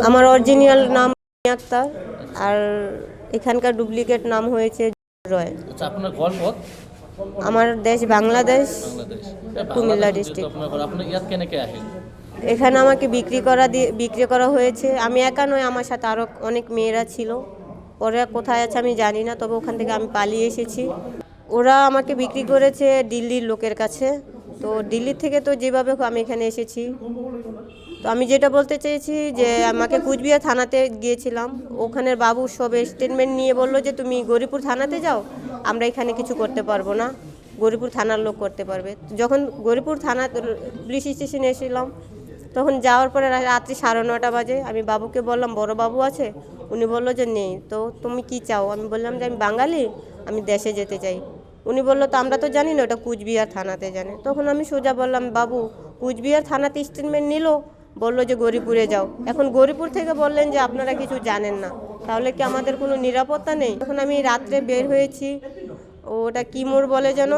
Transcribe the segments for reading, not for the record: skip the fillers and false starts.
আমার অরিজিনাল নাম আক্তার আর এখানকার ডুপ্লিকেট নাম হয়েছে রয়। আচ্ছা, আপনার ঘর কত? আমার দেশ বাংলাদেশ, বাংলাদেশ। কুমিল্লা ডিস্ট্রিক্ট। আপনার ঘর, আপনি ইয়াত কেনেকে আহেন? এখানে আমাকে বিক্রি করা হয়েছে। আমি একা নয়, আমার সাথে আরও অনেক মেয়েরা ছিল। ওরা কোথায় আছে আমি জানি না, তবে ওখান থেকে আমি পালিয়ে এসেছি। ওরা আমাকে বিক্রি করেছে দিল্লির লোকের কাছে। তো দিল্লি থেকে তো যেভাবে হোক আমি এখানে এসেছি। তো আমি যেটা বলতে চেয়েছি যে আমাকে কুচবিহার থানাতে গিয়েছিলাম, ওখানের বাবু সব স্টেটমেন্ট নিয়ে বললো যে তুমি গৌরীপুর থানাতে যাও, আমরা এখানে কিছু করতে পারবো না, গৌরীপুর থানার লোক করতে পারবে। যখন গৌরীপুর থানা পুলিশ স্টেশনে এসেছিলাম, তখন যাওয়ার পরে রাত্রি 9:30 বাজে আমি বাবুকে বললাম বড় বাবু আছে, উনি বললো যে নেই। তো তুমি কি চাও? আমি বললাম যে আমি বাঙালি, আমি দেশে যেতে চাই। উনি বললো তো আমরা তো জানি না, ওটা কুচবিহার থানাতে জানে। তখন আমি সোজা বললাম বাবু কুচবিহার থানাতে স্টেটমেন্ট নিল, বললো যে গৌরীপুরে যাও। এখন গৌরীপুর থেকে বললেন যে আপনারা কিছু জানেন না, তাহলে কি আমাদের কোনো নিরাপত্তা নেই? তখন আমি রাত্রে বের হয়েছি, ওটা কি মোড় বলে যেন,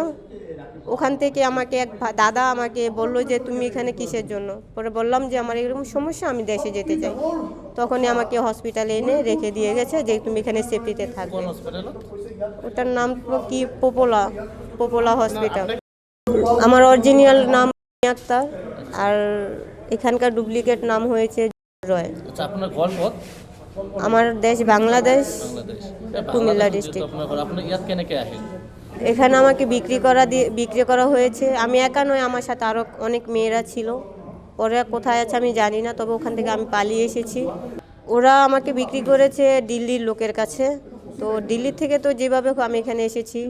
ওখান থেকে আমাকে এক দাদা আমাকে বললো যে তুমি এখানে কিসের জন্য। পরে বললাম যে আমার এরকম সমস্যা, আমি দেশে যেতে চাই। তখনই আমাকে হসপিটালে এনে রেখে দিয়ে গেছে যে তুমি এখানে সেফটিতে থাকবে। ওটার নাম কি পোপোলা হসপিটাল। আমার অরিজিনাল নাম আক্তার আর এখানকার ডুপ্লিকেট নাম হয়েছে রয়। আচ্ছা, আপনার ঘর কত? আমার দেশ বাংলাদেশ, বাংলাদেশ। কুমিল্লা ডিস্ট্রিক্ট। আপনার ঘর, আপনি ইয়াত কেনেকে আহেন? এখানে আমাকে বিক্রি করা হয়েছে। আমি একা নয়, আমার সাথে আরও অনেক মেয়েরা ছিল। ওরা কোথায় আছে আমি জানি না, তবে ওখান থেকে আমি পালিয়ে এসেছি। ওরা আমাকে বিক্রি করেছে দিল্লির লোকের কাছে। তো দিল্লি থেকে তো যেভাবে হোক আমি এখানে এসেছি।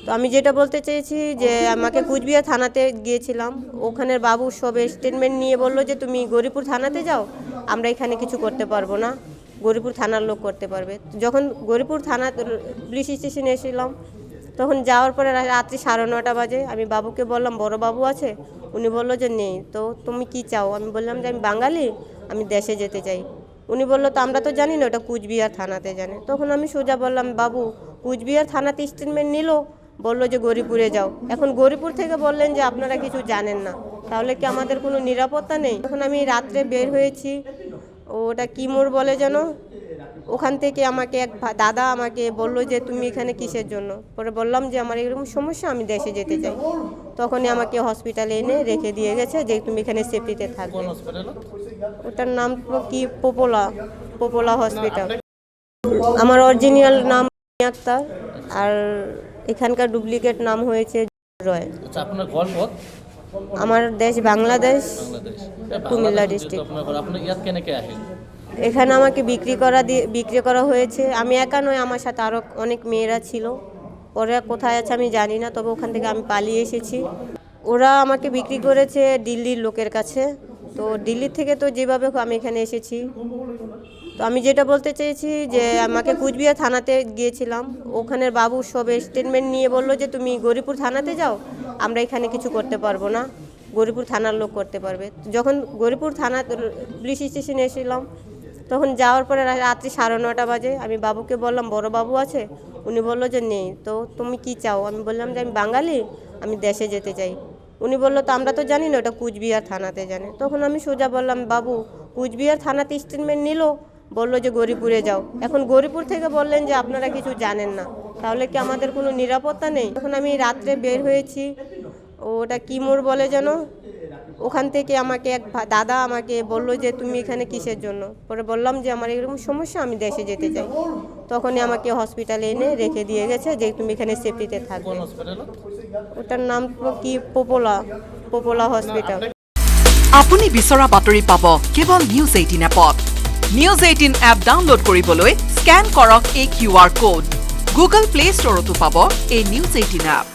তো আমি যেটা বলতে চেয়েছি যে আমাকে কুচবিহার থানাতে গিয়েছিলাম, ওখানের বাবু সব স্টেটমেন্ট নিয়ে বললো যে তুমি গৌরীপুর থানাতে যাও, আমরা এখানে কিছু করতে পারবো না, গৌরীপুর থানার লোক করতে পারবে। যখন গৌরীপুর থানা পুলিশ স্টেশনে এসেছিলাম, তখন যাওয়ার পরে রাত্রি 9:30 বাজে আমি বাবুকে বললাম বড় বাবু আছে, উনি বললো যে নেই। তো তুমি কি চাও? আমি বললাম যে আমি বাঙালি, আমি দেশে যেতে চাই। উনি বললো তো আমরা তো জানি না, ওটা কুচবিহার থানাতে জানে। তখন আমি সোজা বললাম বাবু কুচবিহার থানাতে স্টেটমেন্ট নিল, বললো যে গৌরীপুরে যাও। এখন গৌরীপুর থেকে বললেন যে আপনারা কিছু জানেন না, তাহলে কি আমাদের কোনো নিরাপত্তা নেই? তখন আমি রাত্রে বের হয়েছি, ওটা কি মোড় বলে যেন, ওখান থেকে আমাকে এক দাদা আমাকে বললো যে তুমি এখানে কিসের জন্য। পরে বললাম যে আমার এরকম সমস্যা, আমি দেশে যেতে চাই। তখনই আমাকে হসপিটালে এনে রেখে দিয়ে গেছে যে তুমি এখানে সেফটিতে থাকবে। ওটার নাম কি পোপোলা হসপিটাল। আমার অরিজিনাল নাম আক্তার আর এখানকার ডুপ্লিকেট নাম হয়েছে রয়। আচ্ছা, আপনার ঘর কত? আমার দেশ বাংলাদেশ, বাংলাদেশ। কুমিল্লা ডিস্ট্রিক্ট। আপনার ঘর, আপনি ইয়াত কেনেকে আহেন? এখানে আমাকে বিক্রি করা হয়েছে। আমি একা নয়, আমার সাথে আরও অনেক মেয়েরা ছিল। ওরা কোথায় আছে আমি জানি না, তবে ওখান থেকে আমি পালিয়ে এসেছি। ওরা আমাকে বিক্রি করেছে দিল্লির লোকের কাছে। তো দিল্লি থেকে তো যেভাবে হোক আমি এখানে এসেছি। তো আমি যেটা বলতে চেয়েছি যে আমাকে কুচবিহার থানাতে গিয়েছিলাম, ওখানের বাবু সব স্টেটমেন্ট নিয়ে বললো যে তুমি গৌরীপুর থানাতে যাও, আমরা এখানে কিছু করতে পারবো না, গৌরীপুর থানার লোক করতে পারবে। যখন গৌরীপুর থানা পুলিশ স্টেশনে এসেছিলাম, তখন যাওয়ার পরে রাত্রি 9:30 বাজে আমি বাবুকে বললাম বড় বাবু আছে, উনি বললো যে নেই। তো তুমি কি চাও? আমি বললাম যে আমি বাঙালি, আমি দেশে যেতে চাই। উনি বললো তো আমরা তো জানি না, ওটা কুচবিহার থানাতে জানে। তখন আমি সোজা বললাম বাবু কুচবিহার থানাতে স্টেটমেন্ট নিল, বললো যে গৌরীপুরে যাও। এখন গৌরীপুর থেকে বললেন যে আপনারা কিছু জানেন না, তাহলে কি আমাদের কোনো নিরাপত্তা নেই? তখন আমি রাত্রে বের হয়েছি, ওটা কি মোড় বলে যেন, ওখান থেকে আমাকে এক দাদা আমাকে বললো যে তুমি এখানে কিসের জন্য। পরে বললাম যে আমার এরকম সমস্যা, আমি দেশে যেতে চাই। তখনই আমাকে হসপিটালে এনে রেখে দিয়ে গেছে যে তুমি এখানে সেফটিতে থাকবে। ওটার নাম কি পোপোলা হসপিটাল। আপুনি বিচৰা বাতৰি পাব কেৱল নিউজ 18 এপত। নিউজ 18 এপ ডাউনলোড কৰিবলৈ স্কেন কৰক এই QR কোড। গুগল প্লে ষ্টৰতো পাব এই নিউজ 18 এপ।